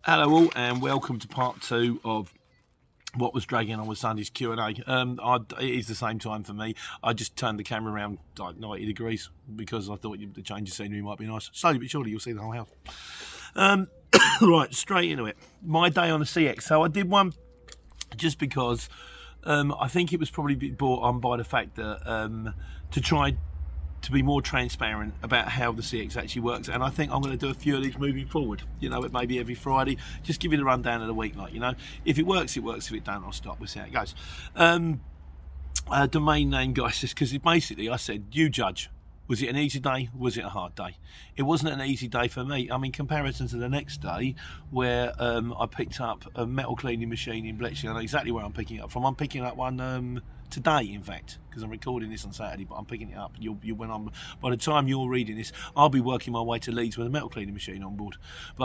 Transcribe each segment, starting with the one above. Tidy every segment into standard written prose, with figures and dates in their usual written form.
Hello all and welcome to part 2 of what was dragging on with Sunday's Q&A. It is the same time for me. I just turned the camera around like 90 degrees because I thought the change of scenery might be nice. Slowly but surely you'll see the whole house. Right, straight into it. My day on the CX. So I did one just because I think it was probably brought on by the fact that to try to be more transparent about how the CX actually works, and I think I'm going to do a few of these moving forward. It may be every Friday, just give you the rundown of the week, if it works it works, if it don't I'll stop. We'll see how it goes. Domain name guys, because basically I said you judge. Was it an easy day? Was it a hard day? It wasn't an easy day for me. In comparison to the next day where I picked up a metal cleaning machine in Bletchley. I know exactly where I'm picking it up from. I'm picking up one today, in fact, because I'm recording this on Saturday, but I'm picking it up. By the time you're reading this, I'll be working my way to Leeds with a metal cleaning machine on board.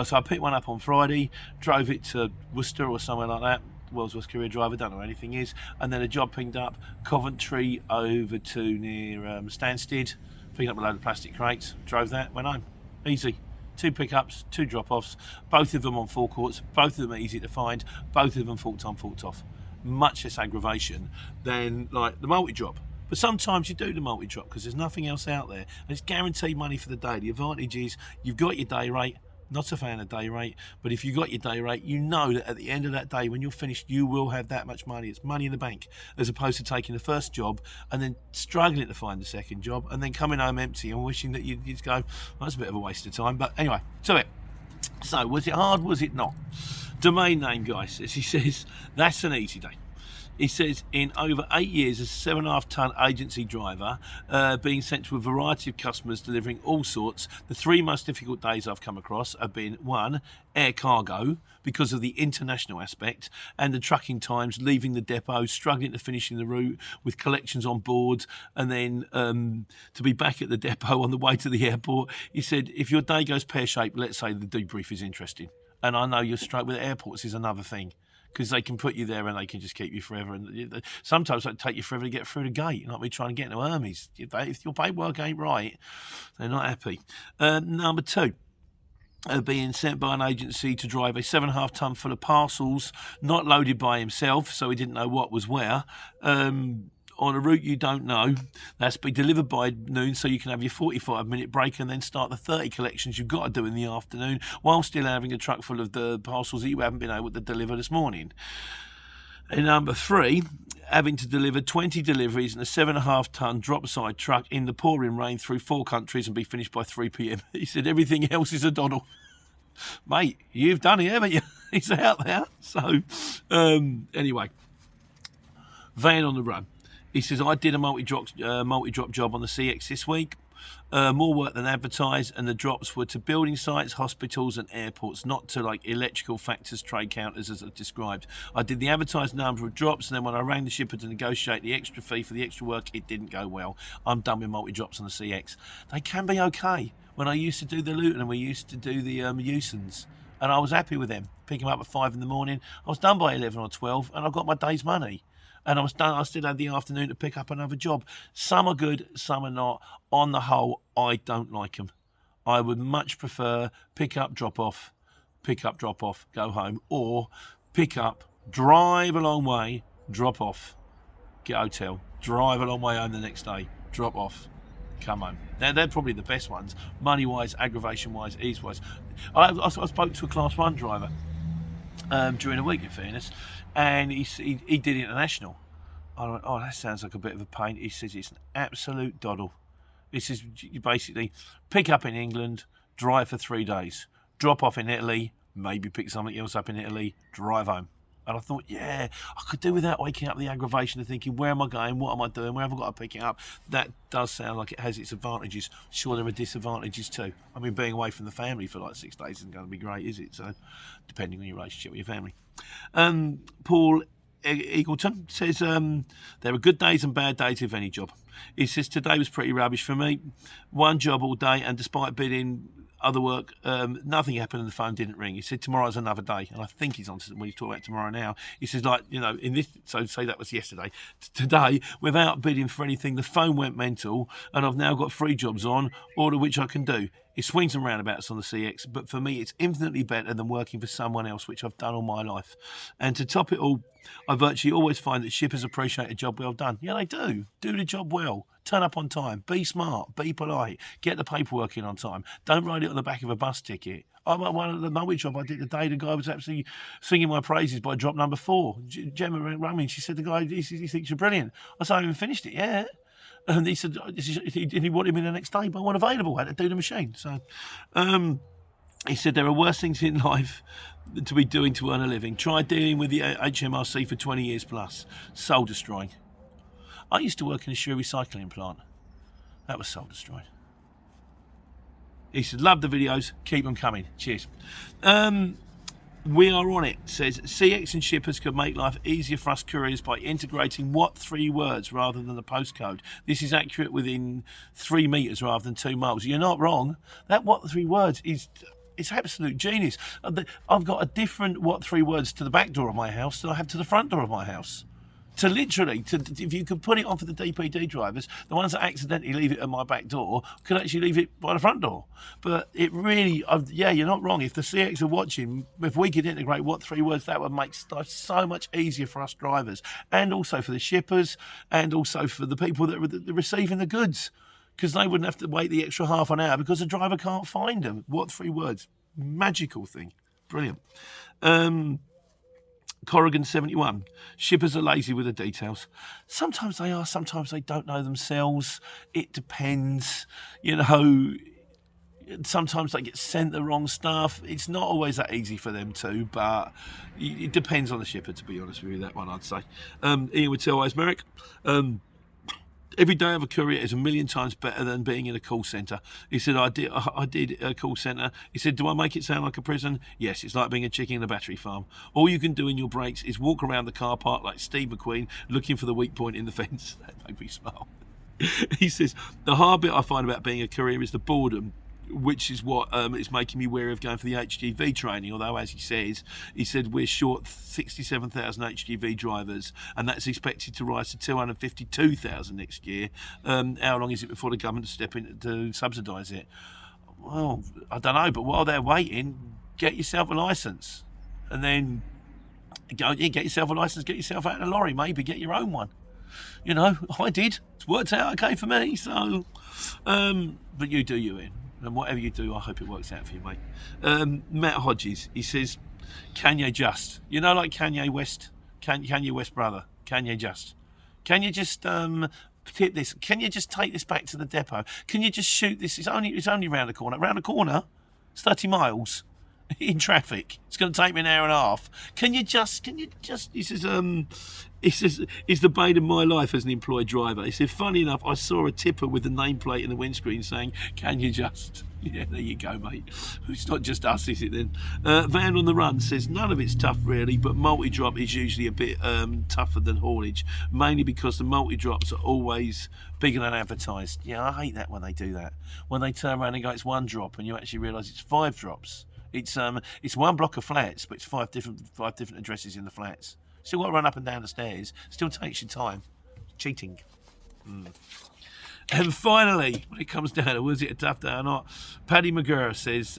So I picked one up on Friday, drove it to Worcester or somewhere like that. World's worst courier driver, don't know where anything is. And then a job pinged up Coventry over to near Stansted, picking up a load of plastic crates, drove that, went home. Easy. 2 pickups, 2 drop-offs, both of them on forecourts, both of them easy to find, both of them fault on, fault off. Much less aggravation than like the multi-drop. But sometimes you do the multi-drop because there's nothing else out there. And it's guaranteed money for the day. The advantage is you've got your day rate. Not a fan of day rate, but if you got your day rate, you know that at the end of that day, when you're finished, you will have that much money. It's money in the bank, as opposed to taking the first job and then struggling to find the second job and then coming home empty and wishing that you'd go, well, that's a bit of a waste of time. But anyway, to it. So, was it hard? Was it not? Domain name guy says, he says, that's an easy day. He says, in over 8 years as a 7.5 tonne agency driver, being sent to a variety of customers delivering all sorts, the 3 most difficult days I've come across have been 1, air cargo, because of the international aspect, and the trucking times, leaving the depot, struggling to finishing the route with collections on board, and then to be back at the depot on the way to the airport. He said, if your day goes pear-shaped, let's say the debrief is interesting. And I know you're straight with airports is another thing, because they can put you there and they can just keep you forever. And sometimes it take you forever to get through the gate. Like me trying to get into Hermes. If your paperwork ain't right, they're not happy. Number 2. Being sent by an agency to drive a 7.5 tonne full of parcels, not loaded by himself, so he didn't know what was where, on a route you don't know. That's be delivered by noon, so you can have your 45-minute break and then start the 30 collections you've got to do in the afternoon, while still having a truck full of the parcels that you haven't been able to deliver this morning. And number 3, having to deliver 20 deliveries in a 7.5 tonne drop-side truck in the pouring rain through 4 countries and be finished by 3 p.m. He said everything else is a doddle. Mate, you've done it, haven't you? It's out there. So, anyway, van on the run. He says, I did a multi-drop job on the CX this week. More work than advertised, and the drops were to building sites, hospitals and airports, not to like electrical factors, trade counters as I described. I did the advertised number of drops, and then when I rang the shipper to negotiate the extra fee for the extra work, it didn't go well. I'm done with multi-drops on the CX. They can be okay. When I used to do the Luton and we used to do the Eusons, and I was happy with them. Pick them up at 5 in the morning. I was done by 11 or 12, and I got my day's money. And I was done. I still had the afternoon to pick up another job. Some are good, some are not. On the whole, I don't like them. I would much prefer pick up, drop off, go home, or pick up, drive a long way, drop off, get a hotel, drive a long way home the next day, drop off, come home. They're probably the best ones, money-wise, aggravation-wise, ease-wise. I spoke to a Class 1 driver during the week, in fairness, and he did international. I went, oh, that sounds like a bit of a pain. He says it's an absolute doddle. He says you basically pick up in England, drive for 3 days, drop off in Italy, maybe pick something else up in Italy, drive home. And I thought, yeah, I could do without waking up the aggravation of thinking, where am I going? What am I doing? Where have I got to pick it up? That does sound like it has its advantages. Sure, there are disadvantages too. I mean, being away from the family for like 6 days isn't going to be great, is it? So, depending on your relationship with your family. Paul Eagleton says, there are good days and bad days with any job. He says, today was pretty rubbish for me. One job all day, and despite bidding other work, nothing happened and the phone didn't ring. He said tomorrow's another day, and I think he's on to when he's talking about tomorrow now. He says, like, in this, so say that was yesterday. Today, without bidding for anything, the phone went mental, and I've now got 3 jobs on, all of which I can do. It swings and roundabouts on the CX, but for me, it's infinitely better than working for someone else, which I've done all my life. And to top it all, I virtually always find that shippers appreciate a job well done. Yeah, they do. Do the job well. Turn up on time. Be smart. Be polite. Get the paperwork in on time. Don't write it on the back of a bus ticket. One of the multi job I did today, the guy was absolutely singing my praises by drop number 4. Gemma rang me and she said, the guy, he thinks you're brilliant. I said, I haven't finished it yet. And he said, he wanted me the next day, but I wasn't available. I had to do the machine. So he said, there are worse things in life to be doing to earn a living. Try dealing with the HMRC for 20 years plus. Soul destroying. I used to work in a shoe recycling plant. That was soul destroying. He said, love the videos. Keep them coming. Cheers. We are on it. Says CX and shippers could make life easier for us couriers by integrating what 3 words rather than the postcode. This is accurate within 3 meters rather than 2 miles. You're not wrong. That what 3 words is it's absolute genius. I've got a different what 3 words to the back door of my house than I have to the front door of my house. To literally, if you could put it on for the DPD drivers, the ones that accidentally leave it at my back door could actually leave it by the front door. But it really, yeah, you're not wrong. If the CX are watching, if we could integrate what 3 words, that would make life so much easier for us drivers, and also for the shippers, and also for the people that are receiving the goods, because they wouldn't have to wait the extra half an hour because the driver can't find them. What 3 words? Magical thing. Brilliant. Corrigan 71. Shippers are lazy with the details. Sometimes they are, sometimes they don't know themselves. It depends. You know, sometimes they get sent the wrong stuff. It's not always that easy for them too, but it depends on the shipper, to be honest with you, that one I'd say. Ian would tell us, Merrick, every day of a courier is a million times better than being in a call centre. He said, I did a call centre. He said, do I make it sound like a prison? Yes, it's like being a chicken in a battery farm. All you can do in your breaks is walk around the car park like Steve McQueen, looking for the weak point in the fence. That made me smile. He says, the hard bit I find about being a courier is the boredom, which is what is making me wary of going for the HGV training. Although, as he said we're short 67,000 HGV drivers, and that's expected to rise to 252,000 next year. How long is it before the government step in to subsidise it? Well, I don't know, but while they're waiting, get yourself a licence, and then get yourself a licence, get yourself out in a lorry, maybe get your own one. You know, I did. It's worked out okay for me. So, but you do you, Ian. And whatever you do, I hope it works out for you, mate. Matt Hodges, he says, Kanye just. You know, like Kanye West? Kanye West brother. Kanye just. Can you just tip this? Can you just take this back to the depot? Can you just shoot this? It's only round the corner. Round the corner? It's 30 miles. In traffic. It's going to take me an hour and a half. Can you just, he says, it's the bane of my life as an employed driver. He said, funny enough, I saw a tipper with the nameplate in the windscreen saying, can you just? Yeah, there you go, mate. It's not just us, is it then? Van on the Run says, none of it's tough really, but multi-drop is usually a bit tougher than haulage, mainly because the multi-drops are always bigger than advertised. Yeah, I hate that when they do that. When they turn around and go, it's 1 drop, and you actually realise it's 5 drops. It's 1 block of flats, but it's 5 different addresses in the flats. Still got to run up and down the stairs. Still takes your time. Cheating. And finally, when it comes down to was it a tough day or not, Paddy McGurr says,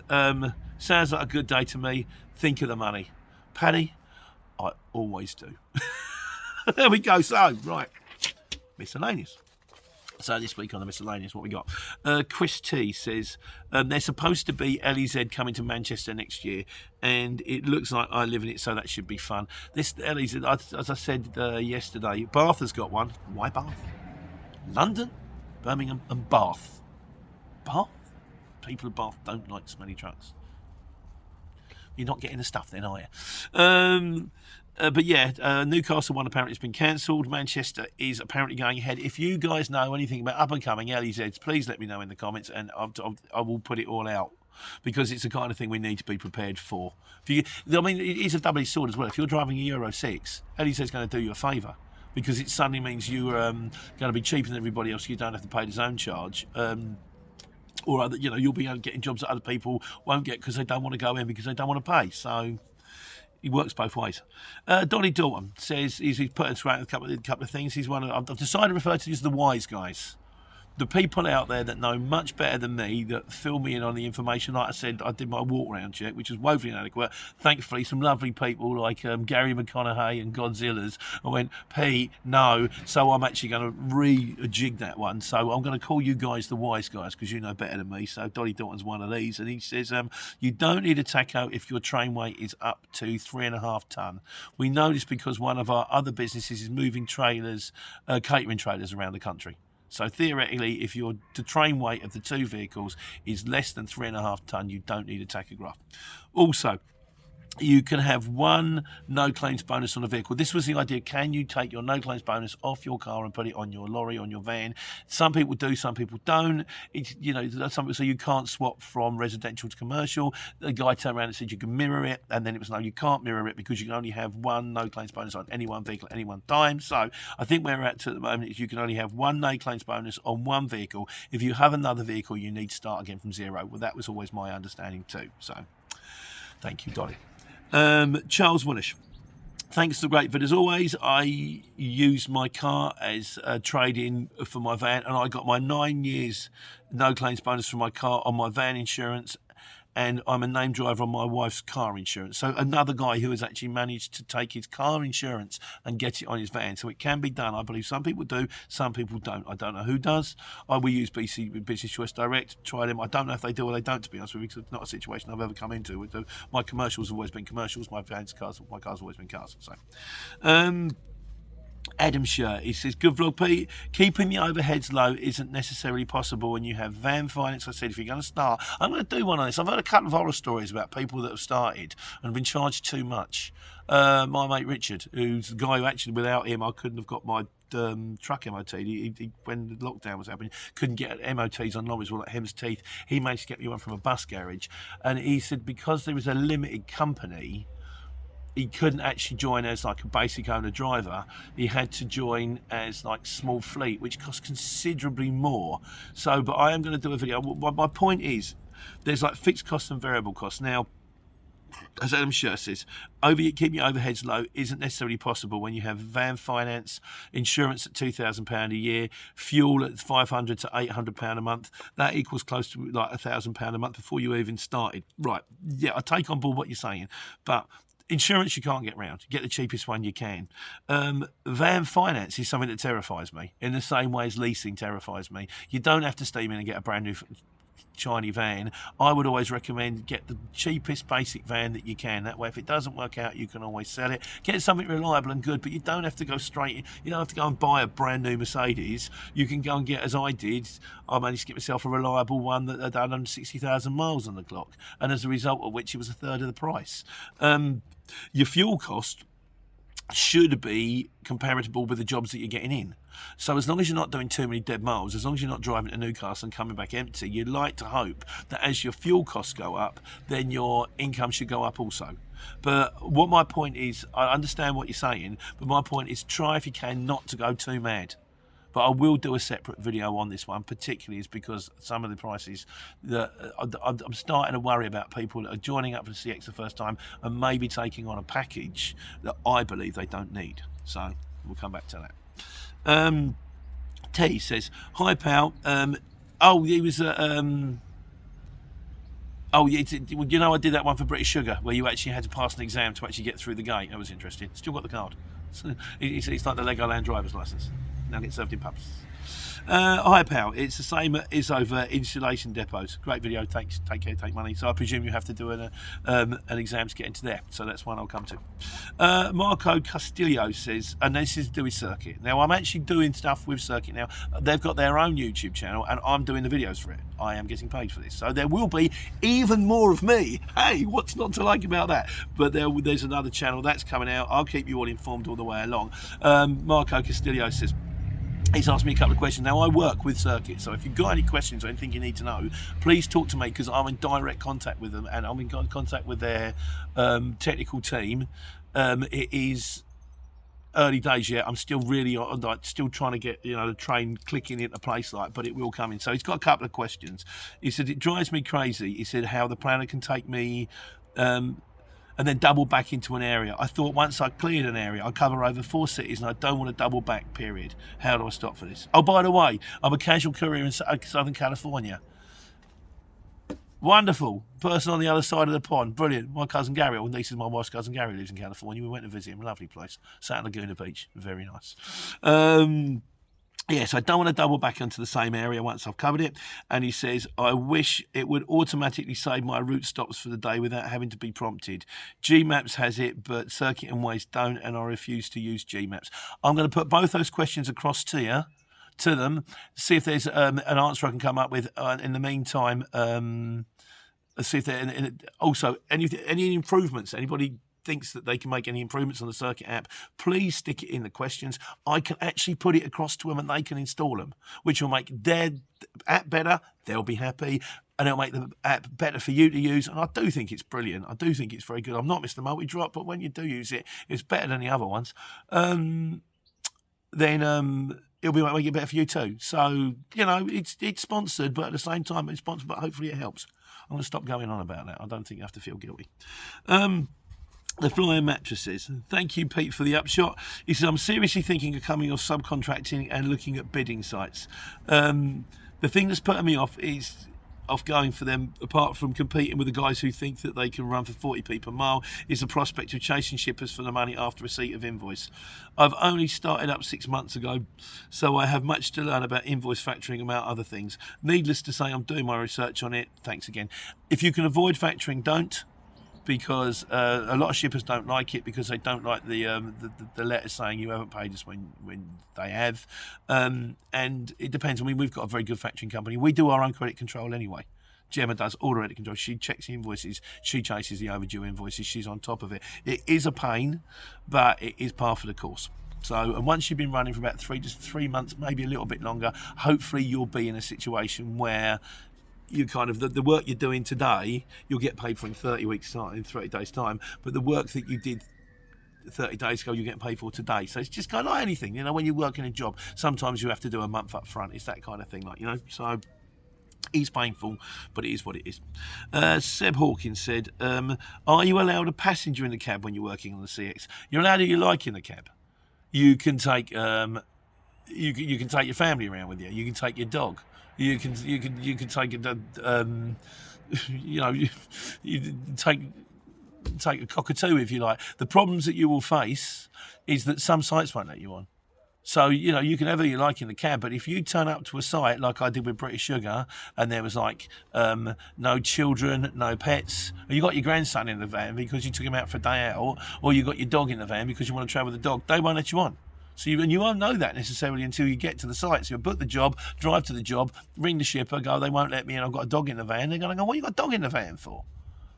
sounds like a good day to me. Think of the money. Paddy, I always do. There we go. So, right. Miscellaneous. So this week on the miscellaneous, what we got? Chris T says, there's supposed to be LEZ coming to Manchester next year, and it looks like I live in it, so that should be fun. This LEZ, as I said yesterday, Bath has got one. Why Bath? London, Birmingham and Bath. Bath? People of Bath don't like smelly trucks. You're not getting the stuff then, are you? But yeah, Newcastle one apparently has been cancelled. Manchester is apparently going ahead. If you guys know anything about up and coming LEZs, please let me know in the comments, and I will put it all out, because it's the kind of thing we need to be prepared for. It is a double-edged sword as well. If you're driving a Euro 6, LEZ is going to do you a favour, because it suddenly means you're going to be cheaper than everybody else. You don't have to pay the zone charge. Or other, you'll be getting jobs that other people won't get because they don't want to go in because they don't want to pay. So it works both ways. Donnie Dalton says he's put us around a couple of things. He's one of, I've decided to refer to these as the wise guys. the people out there that know much better than me, that fill me in on the information, like I said, I did my walk around check, which was woefully inadequate. Thankfully, some lovely people like Gary McConaughey and Godzilla's, I went, Pete, no. So I'm actually going to rejig that one. So I'm going to call you guys the wise guys, because you know better than me. So Dolly Dalton's one of these, and he says, you don't need a tacho if your train weight is up to 3.5 tonne. We know this because one of our other businesses is moving trailers, catering trailers around the country. So theoretically, if the train weight of the two vehicles is less than 3.5 tonne, you don't need a tachograph. Also, you can have one no claims bonus on a vehicle. This was the idea. Can you take your no claims bonus off your car and put it on your lorry, on your van? Some people do, some people don't. It's, you know, so you can't swap from residential to commercial. The guy turned around and said you can mirror it, and then it was no, you can't mirror it because you can only have one no claims bonus on any one vehicle at any one time. So I think where we're at the moment is you can only have one no claims bonus on one vehicle. If you have another vehicle, you need to start again from zero. Well, that was always my understanding too. So thank you, Dolly. Charles Willish. Thanks to Great Vid as always. I used my car as a trade-in for my van, and I got my 9 years no claims bonus for my car on my van insurance, and I'm a named driver on my wife's car insurance. So another guy who has actually managed to take his car insurance and get it on his van. So it can be done. I believe some people do, some people don't. I don't know who does. We use BC Business Choice Direct, try them. I don't know if they do or they don't, to be honest with you, because it's not a situation I've ever come into. My commercials have always been commercials, my car's always been cars. So Adam Shirt, he says, good vlog, Pete. Keeping the overheads low isn't necessarily possible when you have van finance. I said, if you're going to start, I'm going to do one on this. I've heard a couple of horror stories about people that have started and have been charged too much. My mate Richard, who's the guy who actually, without him, I couldn't have got my truck MOT. When the lockdown was happening, couldn't get MOTs on lorries, like Hem's Teeth. He managed to get me one from a bus garage. And he said because there was a limited company, he couldn't actually join as like a basic owner driver. He had to join as like small fleet, which costs considerably more. So, but I am going to do a video. My point is, there's like fixed costs and variable costs. Now, as Adam Scher says, keeping your overheads low isn't necessarily possible when you have van finance, insurance at £2,000 a year, fuel at £500 to £800 a month. That equals close to like £1,000 a month before you even started. Right? Yeah, I take on board what you're saying, but insurance you can't get round. Get the cheapest one you can. Van finance is something that terrifies me in the same way as leasing terrifies me. You don't have to steam in and get a brand new shiny van. I would always recommend get the cheapest basic van that you can. That way, if it doesn't work out, you can always sell it. Get something reliable and good, but you don't have to go straight in. You don't have to go and buy a brand new Mercedes. You can go and get, as I did, I managed to get myself a reliable one that had 160,000 miles on the clock, and as a result of which it was a third of the price. Your fuel cost should be comparable with the jobs that you're getting in. So as long as you're not doing too many dead miles, as long as you're not driving to Newcastle and coming back empty, you'd like to hope that as your fuel costs go up, then your income should go up also. But what my point is, I understand what you're saying, but my point is try if you can not to go too mad. But I will do a separate video on this one, particularly is because some of the prices that I'm starting to worry about people that are joining up for the CX the first time and maybe taking on a package that I believe they don't need. So we'll come back to that. T says, hi pal. He was you know, I did that one for British Sugar where you actually had to pass an exam to actually get through the gate. That was interesting. Still got the card. It's like the Legoland driver's license. Now get served in pubs. Hi pal, it's the same as over installation depots. Great video, thanks, take care, take money. So I presume you have to do an exam to get into there, so that's one I'll come to. Marco Castillo says, and this is to do with Circuit. Now I'm actually doing stuff with Circuit now. They've got their own YouTube channel and I'm doing the videos for it. I am getting paid for this, so there will be even more of me. Hey, what's not to like about that? But there's another channel that's coming out. I'll keep you all informed all the way along. Marco Castillo says, he's asked me a couple of questions. Now, I work with Circuit, so if you've got any questions or anything you need to know, please talk to me because I'm in direct contact with them and I'm in contact with their technical team. It is early days yet. I'm still really still trying to get the train clicking into place, but it will come in. So he's got a couple of questions. He said, it drives me crazy. He said, how the planner can take me and then double back into an area. I thought once I cleared an area, I'd cover over 4 cities, and I don't want to double back, period. How do I stop for this? Oh, by the way, I'm a casual courier in Southern California. Wonderful. Person on the other side of the pond. Brilliant. My cousin Gary, well, this is my wife's cousin Gary, lives in California. We went to visit him. Lovely place. Sat on Laguna Beach. Very nice. Yes, I don't want to double back onto the same area once I've covered it. And he says, I wish it would automatically save my route stops for the day without having to be prompted. GMaps has it, but Circuit and Waste don't, and I refuse to use GMaps. I'm going to put both those questions across to them, see if there's an answer I can come up with. In the meantime, see if there also any improvements. Anybody thinks that they can make any improvements on the Circuit app, please stick it in the questions. I can actually put it across to them and they can install them, which will make their app better. They'll be happy, and it'll make the app better for you to use. And I do think it's brilliant. I do think it's very good. I'm not Mr. Multidrop, but when you do use it, it's better than the other ones. Then it'll be make it better for you too. So, you know, it's sponsored, but at the same time it's sponsored, but hopefully it helps. I'm going to stop going on about that. I don't think you have to feel guilty. The Flying Mattresses. Thank you, Pete, for the upshot. He says, I'm seriously thinking of coming off subcontracting and looking at bidding sites. The thing that's putting me off is going for them, apart from competing with the guys who think that they can run for 40p per mile, is the prospect of chasing shippers for the money after receipt of invoice. I've only started up 6 months ago, so I have much to learn about invoice factoring and about other things. Needless to say, I'm doing my research on it. Thanks again. If you can avoid factoring, don't, because a lot of shippers don't like it because they don't like the letter saying you haven't paid us when they have, and it depends. I mean, we've got a very good factoring company. We do our own credit control anyway. Gemma does all the credit control. She checks the invoices. She chases the overdue invoices. She's on top of it. It is a pain, but it is par for the course. So, and once you've been running for about 3 months, maybe a little bit longer, hopefully you'll be in a situation where you kind of the work you're doing today, you'll get paid for in 30 days time. But the work that you did 30 days ago, you're getting paid for today. So it's just kind of like anything, you know. When you work in a job, sometimes you have to do a month up front. It's that kind of thing, like, you know. So it's painful, but it is what it is. Seb Hawkins said, "Are you allowed a passenger in the cab when you're working on the CX? You're allowed who you like in the cab. You can take you can take your family around with you. You can take your dog." You can take it. You know, you take a cockatoo if you like. The problems that you will face is that some sites won't let you on. So, you know, you can have who you like in the cab, but if you turn up to a site like I did with British Sugar, and there was like no children, no pets, or you got your grandson in the van because you took him out for a day out, or you got your dog in the van because you want to travel with the dog, they won't let you on. So you won't know that necessarily until you get to the site. So you book the job, drive to the job, ring the shipper, go, they won't let me in, I've got a dog in the van. They're going to go, what you got a dog in the van for?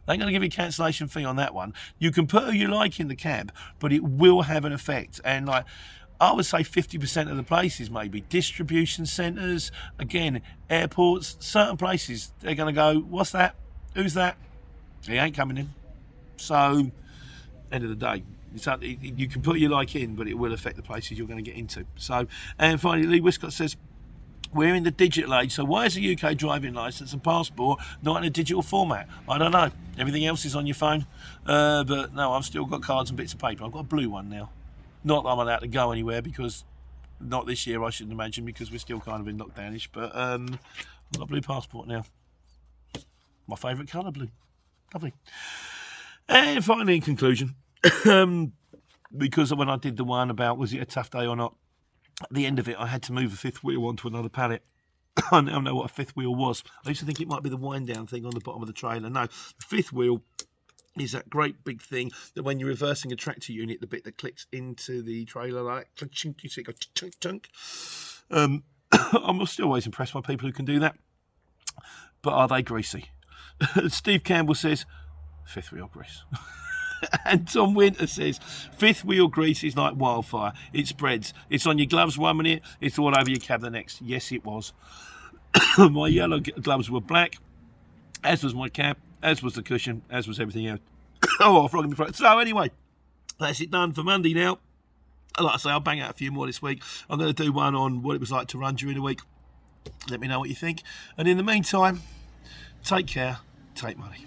They ain't going to give you a cancellation fee on that one. You can put who you like in the cab, but it will have an effect. And like, I would say 50% of the places, maybe distribution centres, again, airports, certain places, they're going to go, what's that? Who's that? He ain't coming in. So, end of the day, you can put your like in, but it will affect the places you're going to get into. So, and finally, Lee Wiscott says, we're in the digital age, so why is a UK driving licence and passport not in a digital format? I don't know. Everything else is on your phone. But no, I've still got cards and bits of paper. I've got a blue one now. Not that I'm allowed to go anywhere, because not this year, I shouldn't imagine, because we're still kind of in lockdownish. But I've got a blue passport now. My favourite colour, blue. Lovely. And finally, in conclusion, because when I did the one about was it a tough day or not, at the end of it I had to move a fifth wheel onto another pallet. I now know what a fifth wheel was. I used to think it might be the wind down thing on the bottom of the trailer. No, the fifth wheel is that great big thing that when you're reversing a tractor unit, the bit that clicks into the trailer like chunk, you see it go chunk chunk. I'm still always impressed by people who can do that, but are they greasy? Steve Campbell says fifth wheel grease. And Tom Winter says, fifth wheel grease is like wildfire. It spreads. It's on your gloves 1 minute, it's all over your cab the next. Yes, it was. My yellow gloves were black, as was my cap, as was the cushion, as was everything else. Oh, frog in the throat. So anyway, that's it done for Monday now. Like I say, I'll bang out a few more this week. I'm going to do one on what it was like to run during the week. Let me know what you think. And in the meantime, take care, take money.